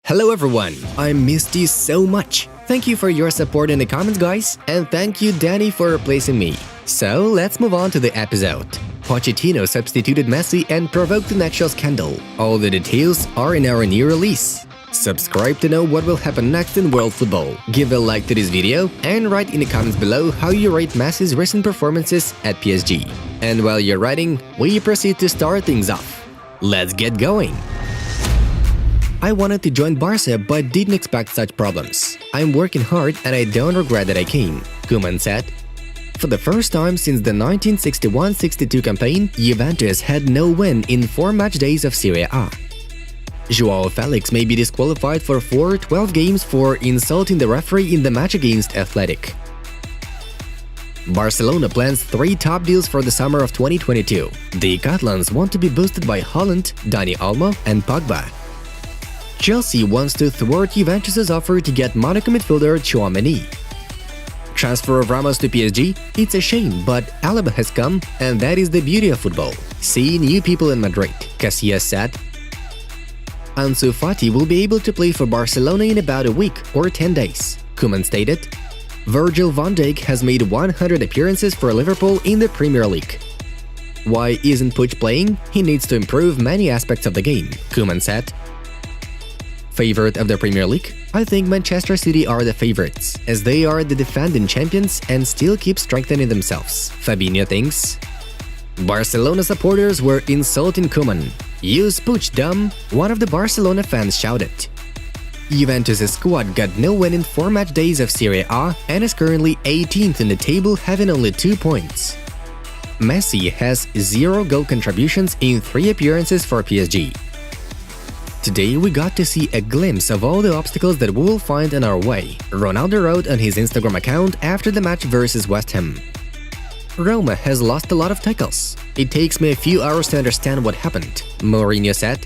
Hello everyone, I missed you so much. Thank you for your support in the comments, guys, and thank you Danny for replacing me. So let's move on to the episode. Pochettino substituted Messi and provoked an actual scandal. All the details are in our new release. Subscribe to know what will happen next in world football. Give a like to this video and write in the comments below how you rate Messi's recent performances at PSG. And while you're writing, we proceed to start things off. Let's get going! I wanted to join Barca but didn't expect such problems. I'm working hard and I don't regret that I came, Koeman said. For the first time since the 1961-62 campaign, Juventus had no win in 4 match days of Serie A. João Felix may be disqualified for 12 games for insulting the referee in the match against Athletic. Barcelona plans 3 top deals for the summer of 2022. The Catalans want to be boosted by Haaland, Dani Olmo and Pogba. Chelsea wants to thwart Juventus' offer to get Monaco midfielder Tchouaméni. Transfer of Ramos to PSG? It's a shame, but Alaba has come, and that is the beauty of football. See new people in Madrid, Casillas said. Ansu Fati will be able to play for Barcelona in about a week or 10 days, Koeman stated. Virgil van Dijk has made 100 appearances for Liverpool in the Premier League. Why isn't Puig playing? He needs to improve many aspects of the game, Koeman said. Favorite of the Premier League? I think Manchester City are the favorites, as they are the defending champions and still keep strengthening themselves, Fabinho thinks. Barcelona supporters were insulting Koeman. "Use Puig, dumb," one of the Barcelona fans shouted. Juventus' squad got no win in 4 match days of Serie A and is currently 18th in the table, having only 2 points. Messi has 0 goal contributions in 3 appearances for PSG. Today we got to see a glimpse of all the obstacles that we will find on our way, Ronaldo wrote on his Instagram account after the match versus West Ham. Roma has lost a lot of tackles. It takes me a few hours to understand what happened, Mourinho said.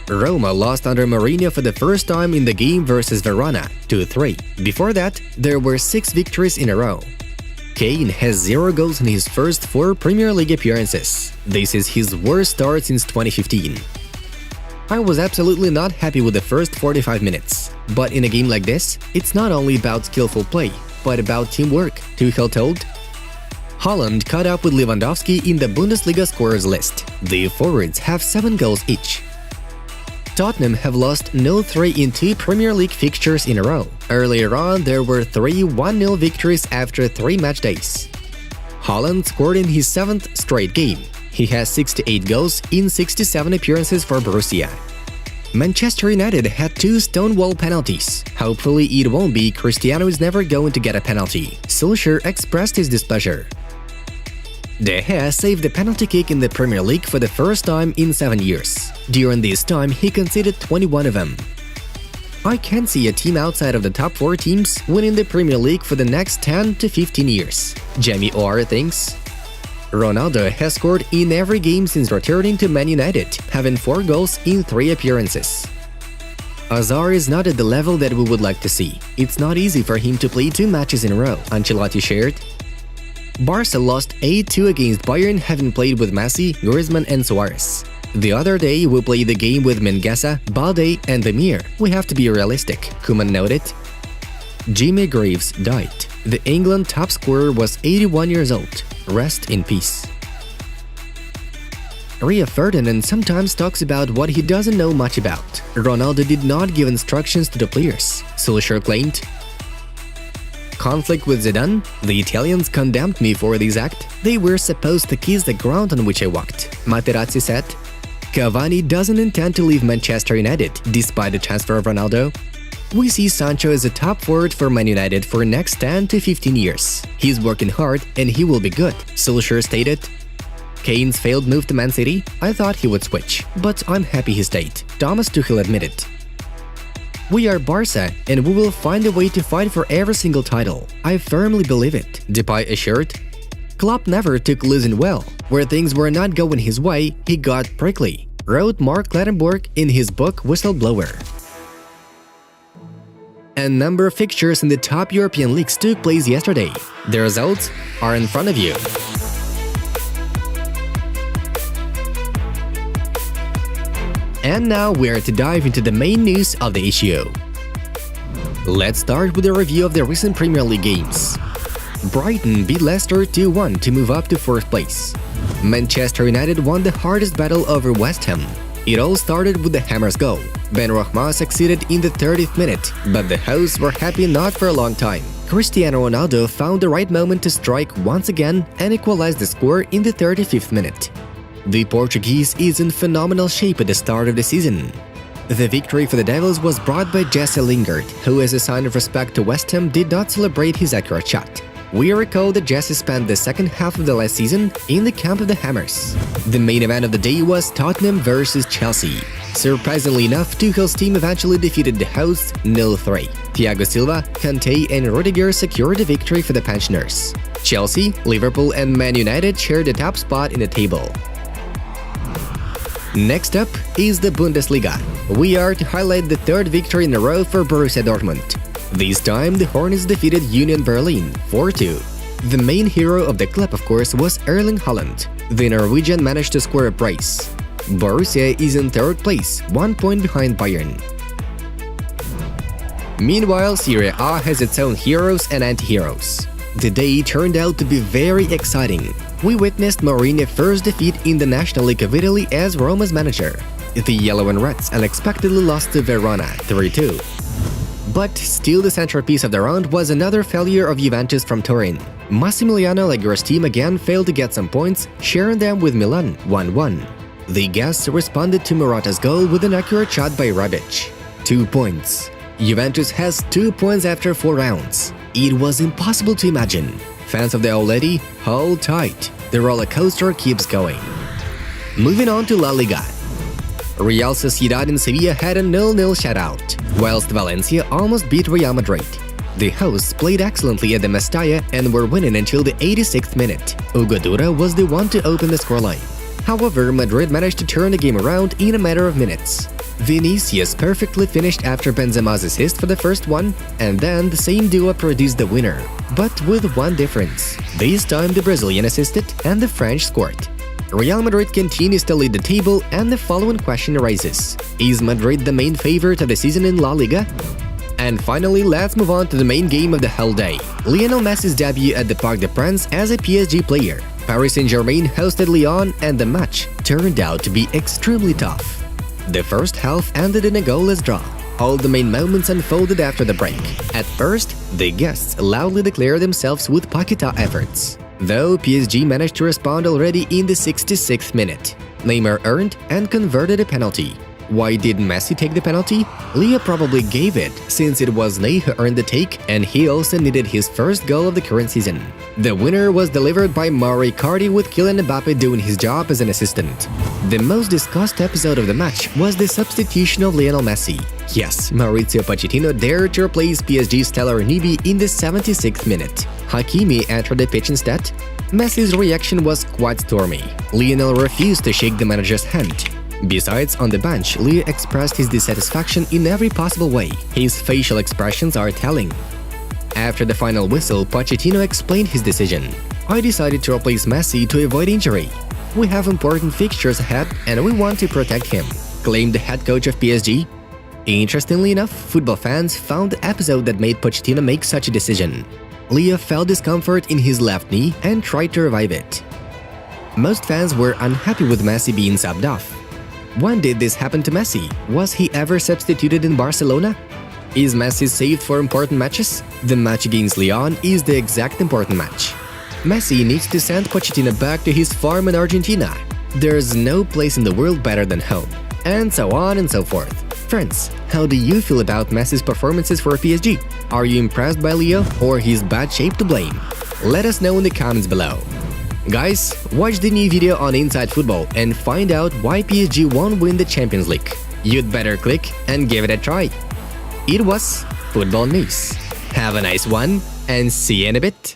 Roma lost under Mourinho for the first time in the game versus Verona, 2-3. Before that, there were 6 victories in a row. Kane has 0 goals in his first 4 Premier League appearances. This is his worst start since 2015. I was absolutely not happy with the first 45 minutes. But in a game like this, it's not only about skillful play, but about teamwork, Tuchel told. Haaland caught up with Lewandowski in the Bundesliga scorers list. The forwards have 7 goals each. Tottenham have lost 0-3 in 2 Premier League fixtures in a row. Earlier on, there were 3 1-0 victories after 3 match days. Haaland scored in his 7th straight game. He has 68 goals in 67 appearances for Borussia. Manchester United had 2 stonewall penalties. Hopefully it won't be. Cristiano is never going to get a penalty. Solskjaer expressed his displeasure. De Gea saved a penalty kick in the Premier League for the first time in 7 years. During this time, he conceded 21 of them. I can't see a team outside of the top 4 teams winning the Premier League for the next 10 to 15 years, Jamie Orr thinks. Ronaldo has scored in every game since returning to Man United, having 4 goals in 3 appearances. Hazard is not at the level that we would like to see. It's not easy for him to play 2 matches in a row, Ancelotti shared. Barca lost 8-2 against Bayern, having played with Messi, Griezmann and Suarez. The other day we played the game with Mingueza, Balde and Demir. We have to be realistic, Koeman noted. Jimmy Greaves died. The England top scorer was 81 years old. Rest in peace. Rio Ferdinand sometimes talks about what he doesn't know much about. Ronaldo did not give instructions to the players, Solskjaer claimed. Conflict with Zidane? The Italians condemned me for this act. They were supposed to kiss the ground on which I walked, Materazzi said. Cavani doesn't intend to leave Manchester United, despite the transfer of Ronaldo. We see Sancho as a top forward for Man United for the next 10 to 15 years. He's working hard and he will be good, Solskjaer stated. Kane's failed move to Man City? I thought he would switch, but I'm happy he stayed, Thomas Tuchel admitted. We are Barca and we will find a way to fight for every single title. I firmly believe it, Depay assured. Klopp never took losing well. Where things were not going his way, he got prickly, wrote Mark Clattenburg in his book Whistleblower. A number of fixtures in the top European leagues took place yesterday. The results are in front of you. And now we're to dive into the main news of the issue. Let's start with a review of the recent Premier League games. Brighton beat Leicester 2-1 to move up to 4th place. Manchester United won the hardest battle over West Ham. It all started with the Hammers goal. Benrahma succeeded in the 30th minute, but the hosts were happy not for a long time. Cristiano Ronaldo found the right moment to strike once again and equalize the score in the 35th minute. The Portuguese is in phenomenal shape at the start of the season. The victory for the Devils was brought by Jesse Lingard, who as a sign of respect to West Ham did not celebrate his accurate shot. We recall that Jesse spent the second half of the last season in the camp of the Hammers. The main event of the day was Tottenham versus Chelsea. Surprisingly enough, Tuchel's team eventually defeated the hosts 0-3. Thiago Silva, Kanté and Rudiger secured the victory for the pensioners. Chelsea, Liverpool and Man United shared the top spot in the table. Next up is the Bundesliga. We are to highlight the third victory in a row for Borussia Dortmund. This time, the Hornets defeated Union Berlin 4-2. The main hero of the club, of course, was Erling Haaland. The Norwegian managed to score a brace. Borussia is in 3rd place, 1 point behind Bayern. Meanwhile, Serie A has its own heroes and anti-heroes. The day turned out to be very exciting. We witnessed Mourinho's first defeat in the National League of Italy as Roma's manager. The Yellow and Reds unexpectedly lost to Verona 3-2. But still the centerpiece of the round was another failure of Juventus from Turin. Massimiliano Allegri's team again failed to get some points, sharing them with Milan 1-1. The guests responded to Morata's goal with an accurate shot by Rebic. 2 points. Juventus has 2 points after 4 rounds. It was impossible to imagine. Fans of the old lady, hold tight. The roller coaster keeps going. Moving on to La Liga. Real Sociedad and Sevilla had a 0-0 shutout, whilst Valencia almost beat Real Madrid. The hosts played excellently at the Mestalla and were winning until the 86th minute. Hugo Dura was the one to open the scoreline. However, Madrid managed to turn the game around in a matter of minutes. Vinicius perfectly finished after Benzema's assist for the first one, and then the same duo produced the winner, but with one difference. This time the Brazilian assisted and the French scored. Real Madrid continues to lead the table, and the following question arises: is Madrid the main favorite of the season in La Liga? And finally, let's move on to the main game of the whole day. Lionel Messi's debut at the Parc des Princes as a PSG player. Paris Saint-Germain hosted Lyon, and the match turned out to be extremely tough. The first half ended in a goalless draw. All the main moments unfolded after the break. At first, the guests loudly declared themselves with Paquetá efforts, though PSG managed to respond already in the 66th minute. Neymar earned and converted a penalty. Why did Messi take the penalty? Leo probably gave it, since it was Ney who earned the take, and he also needed his first goal of the current season. The winner was delivered by Mauro Icardi, with Kylian Mbappe doing his job as an assistant. The most discussed episode of the match was the substitution of Lionel Messi. Yes, Maurizio Pochettino dared to replace PSG's Stella Ranieri in the 76th minute. Hakimi entered the pitch instead. Messi's reaction was quite stormy. Lionel refused to shake the manager's hand. Besides, on the bench, Leo expressed his dissatisfaction in every possible way. His facial expressions are telling. After the final whistle, Pochettino explained his decision. "I decided to replace Messi to avoid injury. We have important fixtures ahead and we want to protect him," claimed the head coach of PSG. Interestingly enough, football fans found the episode that made Pochettino make such a decision. Leo felt discomfort in his left knee and tried to revive it. Most fans were unhappy with Messi being subbed off. When did this happen to Messi? Was he ever substituted in Barcelona? Is Messi saved for important matches? The match against Lyon is the exact important match. Messi needs to send Pochettino back to his farm in Argentina. There's no place in the world better than home. And so on and so forth. Friends, how do you feel about Messi's performances for PSG? Are you impressed by Leo, or his bad shape to blame? Let us know in the comments below. Guys, watch the new video on Inside Football and find out why PSG won't win the Champions League. You'd better click and give it a try. It was Football News. Have a nice one, and see you in a bit.